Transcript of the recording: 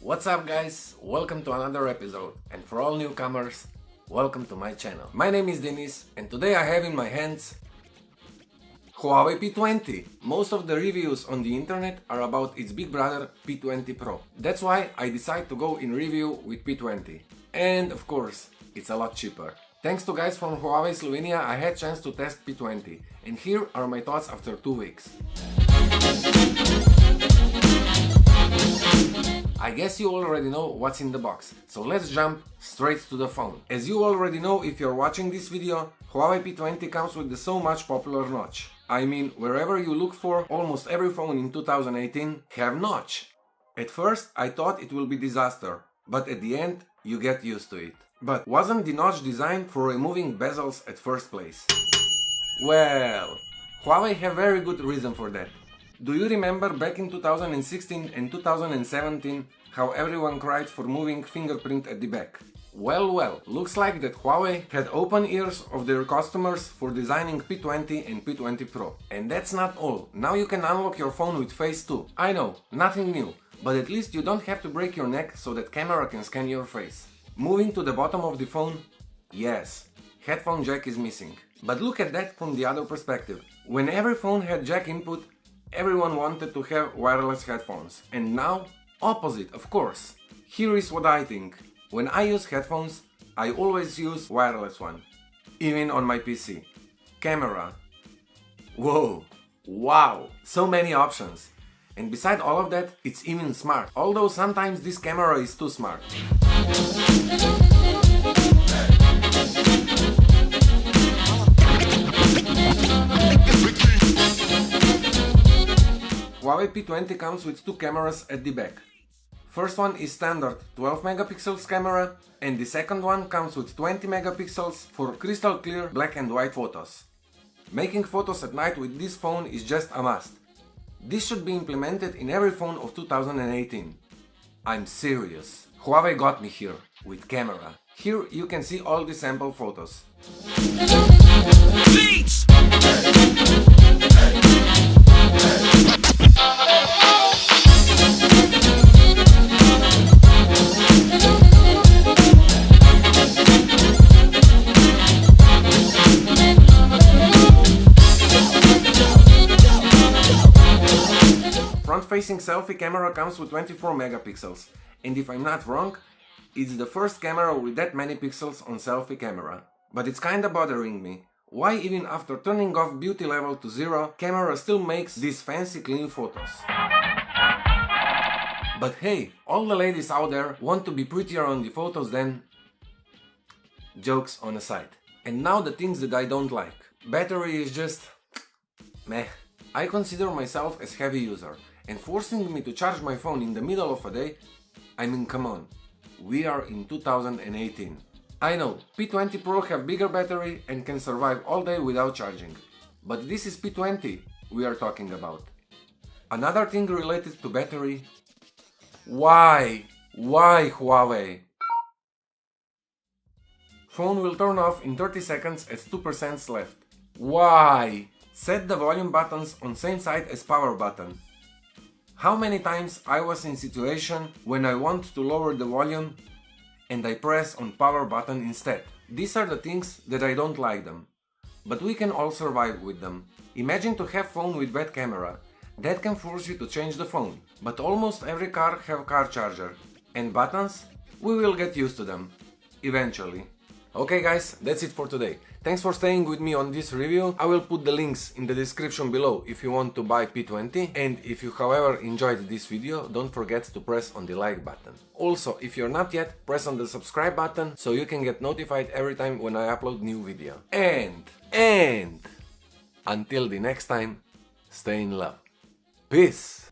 What's up guys, welcome to another episode, and for all newcomers, welcome to my channel. My name is Denis and today I have in my hands Huawei P20. Most of the reviews on the internet are about its big brother P20 Pro. That's why I decided to go in review with P20. And of course, it's a lot cheaper. Thanks to guys from Huawei Slovenia, I had chance to test P20. And here are my thoughts after 2 weeks. I guess you already know what's in the box, so let's jump straight to the phone. As you already know if you're watching this video, Huawei P20 comes with the so much popular notch. I mean, wherever you look for, almost every phone in 2018 have notch. At first I thought it will be disaster, but at the end you get used to it. But wasn't the notch designed for removing bezels at first place? Well, Huawei have very good reason for that. Do you remember back in 2016 and 2017 how everyone cried for moving fingerprint at the back? Well, looks like that Huawei had open ears of their customers for designing P20 and P20 Pro. And that's not all. Now you can unlock your phone with Face too. I know, nothing new, but at least you don't have to break your neck so that camera can scan your face. Moving to the bottom of the phone, yes, Headphone Jack is missing. But look at that from the other perspective. When every phone had jack input, everyone wanted to have wireless headphones. And now, opposite, of course. Here is what I think. When I use headphones, I always use wireless one. Even on my PC. Camera. Whoa. Wow. So many options. And beside all of that, it's even smart. Although sometimes this camera is too smart. Huawei P20 comes with two cameras at the back. First one is standard 12 megapixels camera and the second one comes with 20 megapixels for crystal clear black and white photos. Making photos at night with this phone is just a must. This should be implemented in every phone of 2018. I'm serious. Huawei got me here with camera. Here you can see all the sample photos. Beats! Front-facing selfie camera comes with 24 megapixels, and if I'm not wrong, it's the first camera with that many pixels on selfie camera. But it's kinda bothering me. Why even after turning off beauty level to 0, camera still makes these fancy clean photos? But hey, all the ladies out there want to be prettier on the photos than... Jokes on a side. And now the things that I don't like. Battery is just... meh. I consider myself as heavy user, and forcing me to charge my phone in the middle of a day, I mean, come on, we are in 2018. I know, P20 Pro have bigger battery and can survive all day without charging, but this is P20 we are talking about. Another thing related to battery, why Huawei? Phone will turn off in 30 seconds at 2% left. Why? Set the volume buttons on same side as power button. How many times I was in situation when I want to lower the volume and I press on power button instead. These are the things that I don't like them. But we can all survive with them. Imagine to have phone with bad camera. That can force you to change the phone. But almost every car have car charger. And buttons? We will get used to them. Eventually. Okay guys, that's it for today. Thanks for staying with me on this review. I will put the links in the description below if you want to buy P20. And if you however enjoyed this video, don't forget to press on the like button. Also, if you're not yet, press on the subscribe button so you can get notified every time when I upload new video. And until the next time, stay in love. Peace!